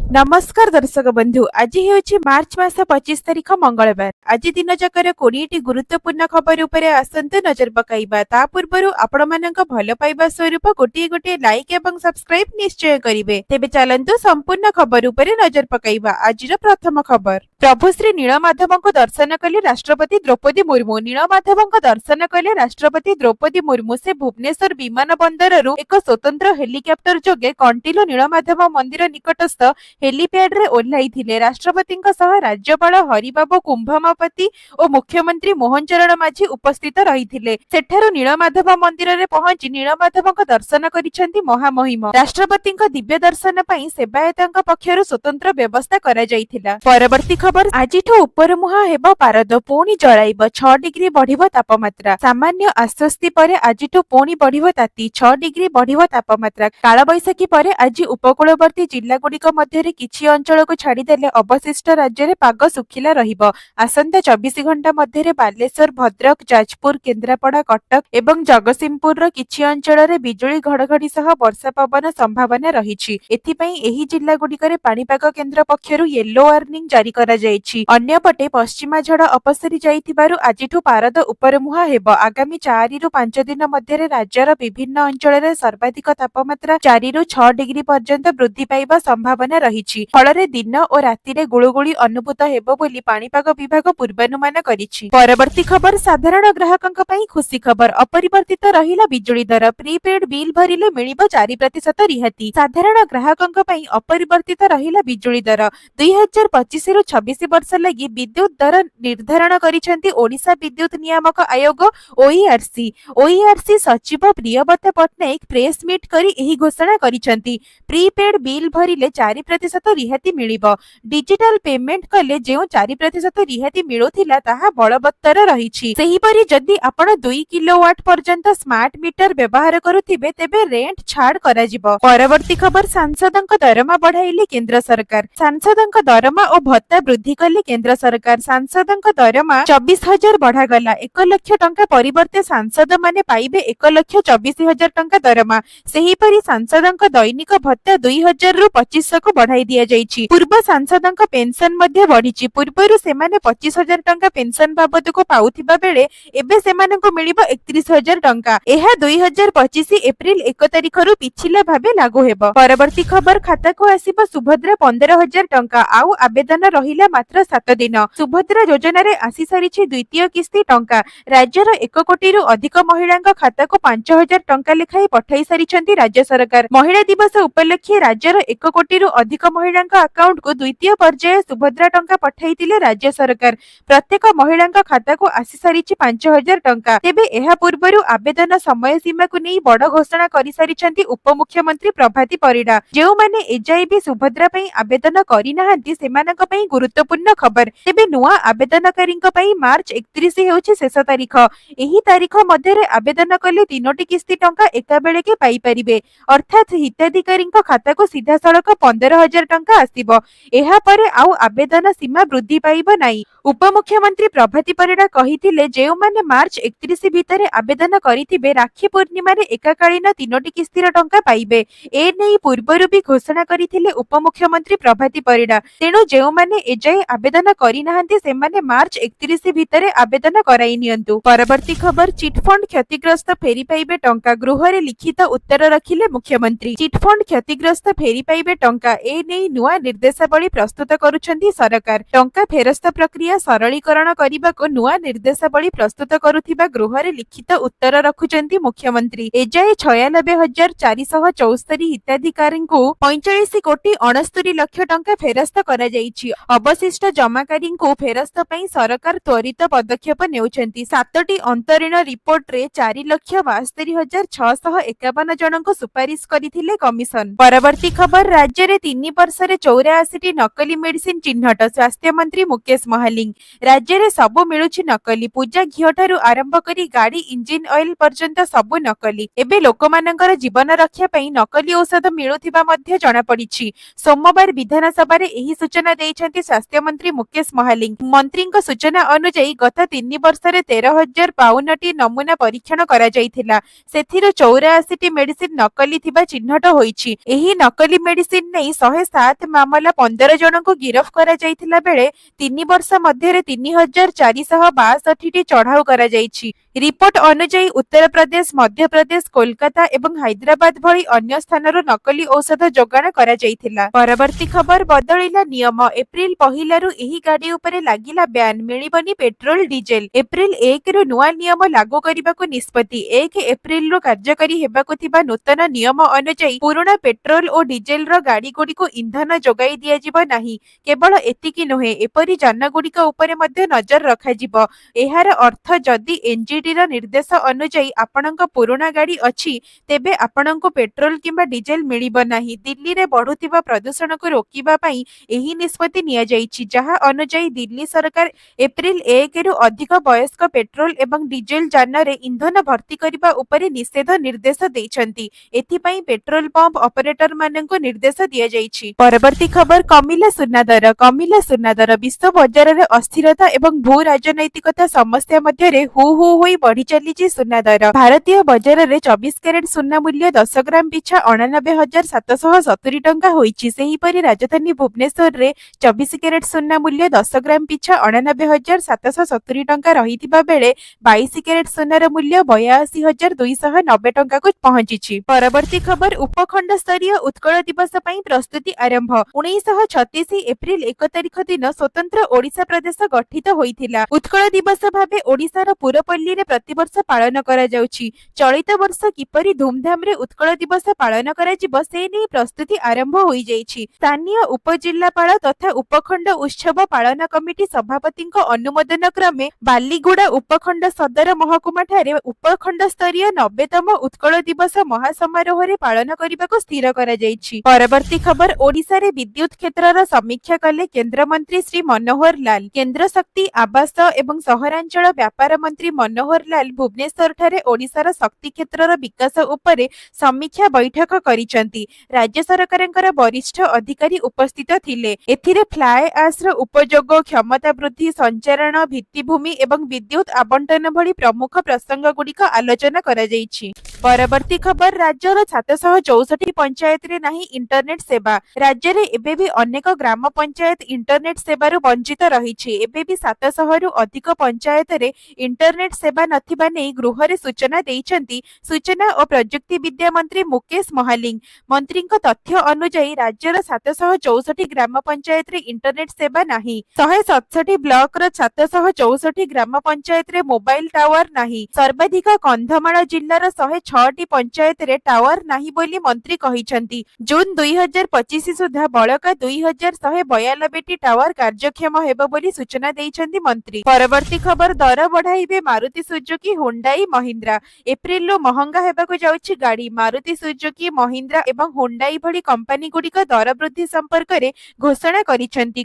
नमस्कार दर्शक बंधु आज हेउछि मार्च मास 25 तारिख मंगलवार। आज दिन जकर 20टी गुरुत्वपूर्ण खबर उपरे आसंतु नजर पकाइबा। ता पूर्वरु आपण मानक भल पाइबा स्वरूप गोटे गोटे लाइक एवं सब्सक्राइब निश्चय करिवे। तेबे चलंतु संपूर्ण खबर उपरे नजर पकाइबा। आजिर प्रथम खबर, प्रभु श्री नीलमाधवଙ୍କୁ दर्शन कले राष्ट्रपति द्रौपदी मुर्मू। नीलमाधवଙ୍କୁ दर्शन कले राष्ट्रपति द्रौपदी मुर्मू। से भुवनेश्वर विमान बंदररू एक स्वतंत्र हेलिकॉप्टर जोगे कंटिलो नीलमाधव मंदिर निकटस्थ हेलीपैड रे ओह्लाई थिले। राष्ट्रपतिଙ୍କ सह राज्यपाल हरिबाबू कुंभमापति और मुख्यमंत्री मोहन चरण माझी उपस्थित रहिथिले। सेठारु नीलमाधव मंदिर रे पहुंची नीलमाधवଙ୍କ दर्शन करिसेंती महामहिम। राष्ट्रपतिଙ୍କ दिव्य दर्शन पई सेवायतଙ୍କ पक्षरु स्वतंत्र व्यवस्था करा जायथिला। परवर्ती खबर, आजिठो उपर मुहा हेबो पारद, पुणी जळाइब। 6 डिग्री बढ़िबो तापमात्रा। सामान्य आश्वस्ति परे आजिठो पुणी बढ़िबो ताती। 6 डिग्री बढ़िबो तापमात्रा। कालबैशाखी परे आज उपकूलवर्ती जिल्ला गुड़िक मध्य किछि अंचल को छाड़देले अवशिष्ट राज्य में पाग सुखिला रहिबो। आसंता 24 घंटा मध्य बालेश्वर, भद्रक, जाजपुर, केन्द्रापड़ा, कटक एवं जगतसिंहपुर किछि अंचल रे बिजुली घड़घड़ी सह वर्षा पवन संभावना रहिछि। एथिपई एही जिल्ला गुड़िकरे पाणीपाग केन्द्र पक्षरु येलो वार्निंग जारी करा जायछि। अन्यपटे पश्चिमा झड़ अपसरी जाइथिबारु आजिठु पारद उपर मुहा हेबो। आगामी 4 रु 5 दिन मध्य राज्यर विभिन्न अंचल रे सर्वाधिक तापमात्रा 4 रु 6 डिग्री पर्यंत वृद्धि पाइबा संभावना रहिछि। फଳରେ दिन और रातिरे गुळुगुळी अनुभूत हेबो बोली पाणीपाग विभाग पूर्वानुमान करिछि। परवर्ती खबर, साधारण ग्राहकଙ୍କ ପାଇଁ खुशी खबर। अपरिवर्तित रहिला बिजुली दर। Prepaid bill भरिले मिलिबो 4% रिहाती। साधारण ग्राहकଙ୍କ ପାଇଁ अपरिवर्तित रहिला बिजुली दर। 2025 रु 26 वर्ष लागि विद्युत दर निर्धारण करिसेंती ओडिशा विद्युत नियामक आयोग ओईआरसी। ओईआरसी सचिव प्रियव्रत पटनायक प्रेस मीट करी एही घोषणा करिसेंती। प्रीपेड बिल भरिले 4% रिहाती मिलिबो। डिजिटल पेमेंट कले जेउ 4% रिहाती मिलुथिला ताहा बलवत्तर रहिछि। सेहिपरि जदि आपण 2 किलोवाट पर्यंत स्मार्ट मीटर व्यवहार करुथिबे तेबे रेंट छाड़ करा जिवो। परवर्ती खबर, सांसदଙ୍କ दरमा बढ़ाइले केंद्र सरकार। सांसदଙ୍କ दरमा और भत्ता वृद्धि कले केंद्र सरकार। सांसदଙ୍କ दरमा 24,000 बढ़ा गला। 1 लाख टंका परिवर्ते सांसद माने पाइबे 1,24,000 टंका दरमा। सेहिपरि सांसदଙ୍କ दैनिक भत्ता 2,000 रु 2500 को बढ़ाई दिया जाइछि। पूर्व सांसदଙ୍କ पेंशन मध्ये बढ़िछि। पूर्वरु सेमाने 25,000 टंका पेंशन बाबद को पाउथिबा बेले एबे सेमाननको मिलिबो 31,000 टंका। एहा 2025 एप्रिल 1 तारिख रु पिछिला भाबे लागू हेबो। परवर्ती खबर, खाता को आसीबो सुभद्रा 15,000 टंका। आउ आवेदन रहिला मात्र 7 दिन। सुभद्रा योजना रे आसी सारिछि द्वितीय किस्ती टंका। राज्यर 1 कोटी रु अधिक महिलांक खाता को 5,000 टंका लेखाई पठाई सारिछंती राज्य सरकार। महिला दिवस उपलक्षे राज्यर 1 कोटी रु अधिक महिलांक अकाउंट को द्वितीय पर्याय सुभद्रा टंका पठाइतिले राज्य सरकार। प्रत्येक महिलांक खाता को आसी सारिछि 5,000 टंका। तेबे एहा पूर्वरु आवेदन समय सीमा को नै बड़ घोषणा करि सारिछंती उपमुख्यमंत्री प्रभाती परिडा। जेउ माने एजाइबी सुभद्रा पई आवेदन करि नाहंती सेमानक पई गुरुत्वपूर्ण खबर। तेबे नुआ आवेदनकारींक पई मार्च 31 हेउछि शेष तारीख। एही तारीख मध्य रे आवेदन कले 3टी किस्ती टंका एका बेले के पाई परिबे। अर्थात हिताधिकारींक खाता को सीधा सड़क 15,000 टंका आसीबो। एहा परे आउ आवेदन सीमा वृद्धि पाइबो नाही। उपमुख्यमंत्री प्रभाती परिडा कहिथिले जेउ माने मार्च 31 भितरे आवेदन करिथिबे राखी पूर्णिमा रे एकाकालीन 3टी किस्तीर टंका पाइबे। ए नै पूर्वरु भी घोषणा करिथिले उपमुख्यमंत्री प्रभाती परिडा। तेणु जेउ माने एजाई आवेदन करि नाहंती सेमाने मार्च 31 भितरे आवेदन कराई नियंतु। परवर्ती खबर, चिटफंड क्षतिग्रस्त फेरी पाइबे टंका। गृह रे लिखित उत्तर रखिले मुख्यमंत्री। चिटफंड क्षतिग्रस्त फेरी पाइबे टंका। ए नै नुआ निर्देशावली प्रस्तुत करुछंती सरकार। टंका फेरस्त प्रक्रिया सरलीकरण करिबाको नुआ निर्देशावली प्रस्तुत करुथिबा गृह रे लिखित उत्तर रखुचंती मुख्यमंत्री। एजाए 96,474 हिताधिकारींकु 45 कोटी 69 लाख टंका फेरस्त करा जाइछि। अवशिष्ट जमाकारींकु फेरस्त पई सरकार त्वरित पदक्षेप नेउछंती। 7टी अंतरीण रिपोर्ट रे 4,72,651 जनଙ୍କୁ सुपारिश करिथिले कमिशन। परवर्ती खबर, राज्य रे 3 वर्ष रे 84टी नकली मेडिसिन चिन्हट। स्वास्थ्य मंत्री मुकेश महालिंग। राज्य रे सबु मिलुछि नकली। पूजा घियो ठारू आरंभ करी गाड़ी इंजिन ऑयल पर्यंत सबु नकली। एबे लोकमानंकर जीवन रक्षा पई नकली औषध मिलुथिबा मध्ये जणा पड़िछि। सोमवार विधानसभा रे एही सूचना दैछंती स्वास्थ्य मंत्री मुकेश महालिंग। मंत्रीଙ୍କ सूचना अनुसार गत 3 वर्ष रे 13,052टी नमूना परीक्षण करा जायथिला। सेथिरो 84टी मेडिसिन नकली थिबा चिन्हट होईछि। एही नकली मेडिसिन नै 100 107 ମାମଲା 15 ଜଣଙ୍କୁ ଗିରଫ କରାଯାଇଥିଲା ବେଳେ 3 ବର୍ଷ ମଧ୍ୟରେ 3462ଟି ଚଢ଼ାଉ କରାଯାଇଛି। ରିପୋର୍ଟ ଅନୁଯାୟୀ ଉତ୍ତରପ୍ରଦେଶ, ମଧ୍ୟପ୍ରଦେଶ, କୋଲକାତା ଏବଂ ହାଇଦ୍ରାବାଦ ଭଳି ଅନ୍ୟ ସ୍ଥାନରୁ ନକଲି ଔଷଧ ଯୋଗାଣ କରାଯାଇଥିଲା। ପରବର୍ତ୍ତୀ ଖବର ବଦଳିଲା ନିୟମ। ଏପ୍ରିଲ 1ରୁ ଏହି ଗାଡ଼ି ଉପରେ ଲାଗିଲା ବ୍ୟାନ୍, ମିଳିବନି ପେଟ୍ରୋଲ ଡିଜେଲ। ଏପ୍ରିଲ 1ରୁ ନୂଆ ନିୟମ ଲାଗୁ କରିବାକୁ ନିଷ୍ପତ୍ତି। 1 ଏପ୍ରିଲରୁ କାର୍ଯ୍ୟକାରୀ ହେବାକୁ ଥିବା ନୂତନ ନିୟମ ଅନୁଯାୟୀ ପୁରୁଣା ପେଟ୍ରୋଲ ଓ ଡିଜେଲର ଗାଡ଼ିଗୁଡ଼ିକୁ ଇନ୍ଧନ ଯୋଗାଇ ଦିଆଯିବ ନାହିଁ। କେବଳ ଏତିକି ନୁହେଁ, ଏପରି ଯାନଗୁଡ଼ିକ ଉପରେ ମଧ୍ୟ ନଜର ରଖାଯିବ। ଏହାର ଅର୍ଥ ଯଦି ଏନ୍ଜିଟିର ନିର୍ଦ୍ଦେଶ ଅନୁଯାୟୀ ଆପଣଙ୍କ ପୁରୁଣା ଗାଡ଼ି ଅଛି, ତେବେ ଆପଣଙ୍କୁ ପେଟ୍ରୋଲ କିମ୍ବା ଡିଜେଲ ମିଳିବ ନାହିଁ। ଦିଲ୍ଲୀରେ ବଢୁଥିବା ପ୍ରଦୂଷଣକୁ ରୋକିବା ପାଇଁ ଏହି ନିଷ୍ପତ୍ତି ନିଆଯାଇଛି, ଯାହା ଅନୁଯାୟୀ ଦିଲ୍ଲୀ ସରକାର ଏପ୍ରିଲ 1ରୁ ଅଧିକ ବୟସ୍କ ପେଟ୍ରୋଲ ଏବଂ ଡିଜେଲ ଯାନରେ ଇନ୍ଧନ ଭର୍ତ୍ତି କରିବା ଉପରେ ନିଷେଧ ନିର୍ଦ୍ଦେଶ ଦେଇଛନ୍ତି। ଏଥିପାଇଁ ପେଟ୍ରୋଲ ପମ୍ପ ଅପରେଟରମାନଙ୍କୁ ନିର୍ଦ୍ଦେଶ ଦିଆଯାଇଛି। ପରବର୍ତ୍ତୀ ଖବର କମିଲା ସୁନା ଦର। କମିଲା ସୁନା ଦର। ବିଶ୍ୱ ବଜାରରେ ଅସ୍ଥିରତା ଏବଂ ଭୂ ରାଜନୈତିକତା ସମସ୍ୟା ମଧ୍ୟରେ ହୁ ହୁ ହୋଇ ବଢି ଚାଲିଛି ସୁନା ଦର। ଭାରତୀୟ ବଜାରରେ 24 କ୍ୟାରେଟ ସୁନା ମୂଲ୍ୟ 10 ଗ୍ରାମ ପିଛା 89,770 ଟଙ୍କା ହୋଇଛି। ସେହିପରି ରାଜଧାନୀ ଭୁବନେଶ୍ୱରରେ 24 କ୍ୟାରେଟ ସୁନା ମୂଲ୍ୟ 10 ଗ୍ରାମ ପିଛା 89,770 ଟଙ୍କା ରହିଥିବା ବେଳେ 22 କ୍ୟାରେଟ ସୁନାର ମୂଲ୍ୟ 82,290 ଟଙ୍କାକୁ ପହଞ୍ଚିଛି। ପରବର୍ତ୍ତୀ ଖବର ଉପଖଣ୍ଡ ସ୍ତରୀୟ ଉତ୍କଳ ଦିବସ ପାଇଁ ପ୍ରସ୍ତୁତି ଆରମ୍ଭ। 1936 ଏପ୍ରିଲ 1 ତାରିଖ ଦିନ ସ୍ୱତନ୍ତ୍ର ଓଡ଼ିଶା ପ୍ରଦେଶ ଗଠିତ ହୋଇଥିଲା। ଉତ୍କଳ ଦିବସ ଭାବେ ଓଡ଼ିଶାର ପୁରପଲ୍ଲୀରେ ପ୍ରତିବର୍ଷ ପାଳନ କରାଯାଉଛି। ଚଳିତ ବର୍ଷ କିପରି ଧୁମଧାମରେ ଉତ୍କଳ ଦିବସ ପାଳନ କରାଯିବ ସେ ନେଇ ପ୍ରସ୍ତୁତି ଆରମ୍ଭ ହୋଇଯାଇଛି। ସ୍ଥାନୀୟ ଉପଜିଲ୍ଲାପାଳ ତଥା ଉପଖଣ୍ଡ ଉତ୍ସବ ପାଳନ କମିଟି ସଭାପତିଙ୍କ ଅନୁମୋଦନ କ୍ରମେ ବାଲିଗୁଡା ଉପଖଣ୍ଡ ସଦର ମହକୁମାଠାରେ ଉପଖଣ୍ଡ ସ୍ତରୀୟ 90ତମ ଉତ୍କଳ ଦିବସ ମହାସମାରୋହରେ ପାଳନ କରିବାକୁ ସ୍ଥିର କରାଯାଇଛି। ପରବର୍ତ୍ତୀ ଖବର ଓଡ଼ିଶାରେ ବିଦ୍ୟୁତ କ୍ଷେତ୍ରର ସମୀକ୍ଷା କଲେ କେନ୍ଦ୍ରମନ୍ତ୍ରୀ ଶ୍ରୀ ମନୋହର ଲାଲ। କେନ୍ଦ୍ର ଶକ୍ତି, ଆବାସ ଏବଂ ସହରାଞ୍ଚଳ ବ୍ୟାପାର ମନ୍ତ୍ରୀ ମନୋହର ଲାଲ ଭୁବନେଶ୍ୱରଠାରେ ଓଡ଼ିଶାର ଶକ୍ତି କ୍ଷେତ୍ରର ବିକାଶ ଉପରେ ସମୀକ୍ଷା ବୈଠକ କରିଛନ୍ତି। ରାଜ୍ୟ ସରକାରଙ୍କର ବରିଷ୍ଠ ଅଧିକାରୀ ଉପସ୍ଥିତ ଥିଲେ। ଏଥିରେ ଫ୍ଲାଏ ଆସ୍ର ଉପଯୋଗ, କ୍ଷମତା ବୃଦ୍ଧି, ସଞ୍ଚାରଣ, ଭିତ୍ତିଭୂମି ଏବଂ ବିଦ୍ୟୁତ ଆବଣ୍ଟନ ଭଳି ପ୍ରମୁଖ ପ୍ରସଙ୍ଗଗୁଡ଼ିକ ଆଲୋଚନା କରାଯାଇଛି। ପରବର୍ତ୍ତୀ ଖବର ରାଜ୍ୟର 764 ପଞ୍ଚାୟତରେ ନାହିଁ ଇଣ୍ଟରନେଟ ସେବା। ରାଜ୍ୟରେ ଏବେବି ଅନେକ ଗ୍ରାମ ପଞ୍ଚାୟତ ଇଣ୍ଟରନେଟ ସେବାରୁ ବଞ୍ଚିତ ରହିଛି। ଏବେବି 700ରୁ ଅଧିକ ପଞ୍ଚାୟତରେ ଇଣ୍ଟରନେଟ ସେବା ନଥିବା ନେଇ ଗୃହରେ ସୂଚନା ଦେଇଛନ୍ତି ସୂଚନା ଓ ପ୍ରଯୁକ୍ତି ବିଦ୍ୟା ମନ୍ତ୍ରୀ ମୁକେଶ ମହାଲିଙ୍ଗ। ମନ୍ତ୍ରୀଙ୍କ ତଥ୍ୟ ଅନୁଯାୟୀ ରାଜ୍ୟର 764 ଗ୍ରାମ ପଞ୍ଚାୟତରେ ଇଣ୍ଟରନେଟ ସେବା ନାହିଁ। 167 ବ୍ଲକର 764 ଗ୍ରାମ ପଞ୍ଚାୟତରେ ମୋବାଇଲ ଟାୱାର ନାହିଁ। ସର୍ବାଧିକ କନ୍ଧମାଳ ଜିଲ୍ଲାର 106ଟି ପଞ୍ଚାୟତରେ ଟାୱାର ନାହିଁ ବୋଲି ମନ୍ତ୍ରୀ କହିଛନ୍ତି। ଜୁନ 2025 ସୁଦ୍ଧା ବଳକା 2192ଟି ଟାୱାର କାର୍ଯ୍ୟକ୍ଷମ ହେବ ବୋଲି ସୂଚନା ଦେଇଛନ୍ତି ମନ୍ତ୍ରୀ। ପରବର୍ତ୍ତୀ ଖବର ଦର ବଢାଇବେ ମାରୁତି ସୁଜୁକି, ହୁଣ୍ଡାଇ, ମହିନ୍ଦ୍ରା। ଏପ୍ରିଲରୁ ମହଙ୍ଗା ହେବାକୁ ଯାଉଛି ଗାଡ଼ି। ମାରୁତି ସୁଜୁକି, ମହିନ୍ଦ୍ରା ଏବଂ ହୁଣ୍ଡାଇ ଭଳି କମ୍ପାନୀଗୁଡ଼ିକ ଦର ବୃଦ୍ଧି ସମ୍ପର୍କରେ ଘୋଷଣା କରିଛନ୍ତି।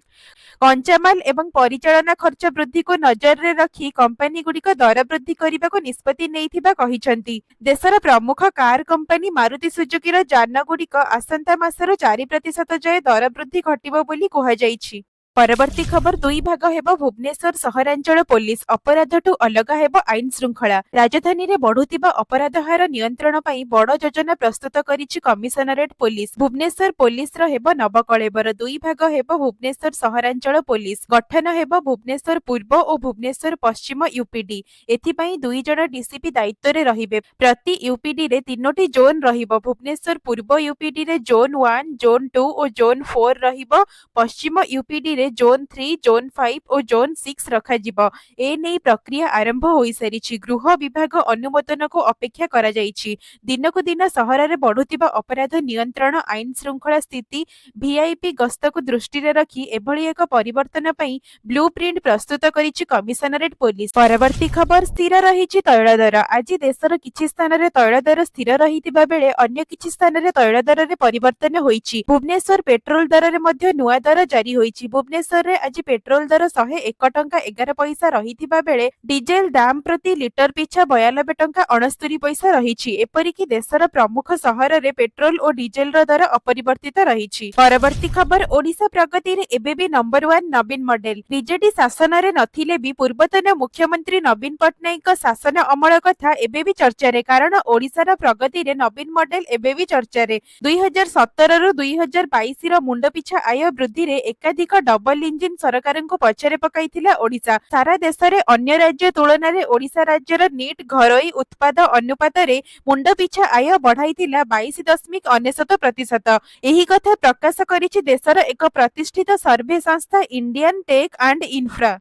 କଞ୍ଚାମାଲ ଏବଂ ପରିଚାଳନା ଖର୍ଚ୍ଚ ବୃଦ୍ଧିକୁ ନଜରରେ ରଖି କମ୍ପାନୀଗୁଡ଼ିକ ଦର ବୃଦ୍ଧି କରିବାକୁ ନିଷ୍ପତ୍ତି ନେଇଥିବା କହିଛନ୍ତି। ଦେଶର ପ୍ରମୁଖ କାର କମ୍ପାନୀ ମାରୁତି ସୁଜୁକିର ଯାନଗୁଡ଼ିକ ଆସନ୍ତା ମାସରୁ 4% ଯାଏ ଦର ବୃଦ୍ଧି ଘଟିବ ବୋଲି କୁହାଯାଇଛି। ପରବର୍ତ୍ତୀ ଖବର ଦୁଇ ଭାଗ ହେବ ଭୁବନେଶ୍ୱର ସହରାଞ୍ଚଳ ପୋଲିସ, ଅପରାଧଠୁ ଅଲଗା ହେବ ଆଇନ ଶୃଙ୍ଖଳା। ରାଜଧାନୀରେ ବଢୁଥିବା ଅପରାଧ ହାର ନିୟନ୍ତ୍ରଣ ପାଇଁ ବଡ଼ ଯୋଜନା ପ୍ରସ୍ତୁତ କରିଛି କମିଶନରେଟ ପୋଲିସ। ଭୁବନେଶ୍ୱର ପୋଲିସର ହେବ ନବକଳେବର। ଦୁଇ ଭାଗ ହେବ ଭୁବନେଶ୍ୱର ସହରାଞ୍ଚଳ ପୋଲିସ। ଗଠନ ହେବ ଭୁବନେଶ୍ୱର ପୂର୍ବ ଓ ଭୁବନେଶ୍ୱର ପଶ୍ଚିମ ୟୁପିଡି। ଏଥିପାଇଁ 2 ଜଣ ଡିସିପି ଦାୟିତ୍ୱରେ ରହିବେ। ପ୍ରତି ୟୁପିଡିରେ 3ଟି ଜୋନ୍ ରହିବ। ଭୁବନେଶ୍ୱର ପୂର୍ବ ୟୁପିଡିରେ ଜୋନ୍ 1, ଜୋନ୍ 2 ଓ ଜୋନ୍ 4 ରହିବ। ପଶ୍ଚିମ ୟୁପିଡିରେ ଜୋନ୍ 3, ଜୋନ୍ 5 ଓ ଜୋନ୍ 6 ରଖାଯିବ। ଏ ନେଇ ପ୍ରକ୍ରିୟା ଆରମ୍ଭ ହୋଇସାରିଛି। ଗୃହ ବିଭାଗ ଅନୁମୋଦନକୁ ଅପେକ୍ଷା କରାଯାଇଛି। ଦିନକୁ ଦିନ ସହରରେ ବଢୁଥିବା ଅପରାଧ ନିୟନ୍ତ୍ରଣ, ଆଇନ ଶୃଙ୍ଖଳା ସ୍ଥିତି, ଭିଆଇପି ଗସ୍ତକୁ ଦୃଷ୍ଟିରେ ରଖି ଏଭଳି ଏକ ପରିବର୍ତ୍ତନ ପାଇଁ ବ୍ଲୁ ପ୍ରିଣ୍ଟ ପ୍ରସ୍ତୁତ କରିଛି କମିଶନରେଟ ପୋଲିସ। ପରବର୍ତ୍ତୀ ଖବର ସ୍ଥିର ରହିଛି ତୈଳ ଦର। ଆଜି ଦେଶର କିଛି ସ୍ଥାନରେ ତୈଳ ଦର ସ୍ଥିର ରହିଥିବା ବେଳେ ଅନ୍ୟ କିଛି ସ୍ଥାନରେ ତୈଳ ଦରରେ ପରିବର୍ତ୍ତନ ହୋଇଛି। ଭୁବନେଶ୍ୱର ପେଟ୍ରୋଲ ଦରରେ ମଧ୍ୟ ନୂଆ ଦର ଜାରି ହୋଇଛି। ଭୁବନେଶ୍ୱରରେ ଆଜି ପେଟ୍ରୋଲ ଦର 101 ଟଙ୍କା 11 ପଇସା ରହିଥିବା ବେଳେ ଡିଜେଲ ଦାମ ପ୍ରତି ଲିଟର ପିଛା 92 ଟଙ୍କା 69 ପଇସା ରହିଛି। ଏପରିକି ଦେଶର ପ୍ରମୁଖ ସହରରେ ପେଟ୍ରୋଲ ଓ ଡିଜେଲର ଦର ଅପରିବର୍ତ୍ତିତ ରହିଛି। ପରବର୍ତ୍ତୀ ଖବର, ଓଡିଶା ପ୍ରଗତିରେ ଏବେ ବି ନମ୍ବର 1 ନବୀନ ମଡେଲ। ବିଜେଡି ଶାସନରେ ନଥିଲେ ବି ପୂର୍ବତନ ମୁଖ୍ୟମନ୍ତ୍ରୀ ନବୀନ ପଟ୍ଟନାୟକଙ୍କ ଶାସନ ଅମଳ କଥା ଏବେ ବି ଚର୍ଚ୍ଚାରେ, କାରଣ ଓଡିଶାର ପ୍ରଗତିରେ ନବୀନ ମଡେଲ ଏବେ ବି ଚର୍ଚ୍ଚାରେ। 2017ରୁ 2022ର ମୁଣ୍ଡ ପିଛା ଆୟ ବୃଦ୍ଧିରେ ଏକାଧିକ ଡବଲ ଇଞ୍ଜିନ ସରକାରଙ୍କୁ ପଛରେ ପକାଇଥିଲା ଓଡିଶା। ସାରା ଦେଶରେ ଅନ୍ୟ ରାଜ୍ୟ ତୁଳନାରେ ଓଡିଶା ରାଜ୍ୟର ନିଟ୍ ଘରୋଇ ଉତ୍ପାଦ ଅନୁପାତରେ ମୁଣ୍ଡ ପିଛା ଆୟ ବଢାଇଥିଲା 22.99%। ଏହି କଥା ପ୍ରକାଶ କରିଛି ଦେଶର ଏକ ପ୍ରତିଷ୍ଠିତ ସର୍ଭେ ସଂସ୍ଥା ଇଣ୍ଡିଆନ ଟେକ୍ ଆଣ୍ଡ ଇନଫ୍ରା।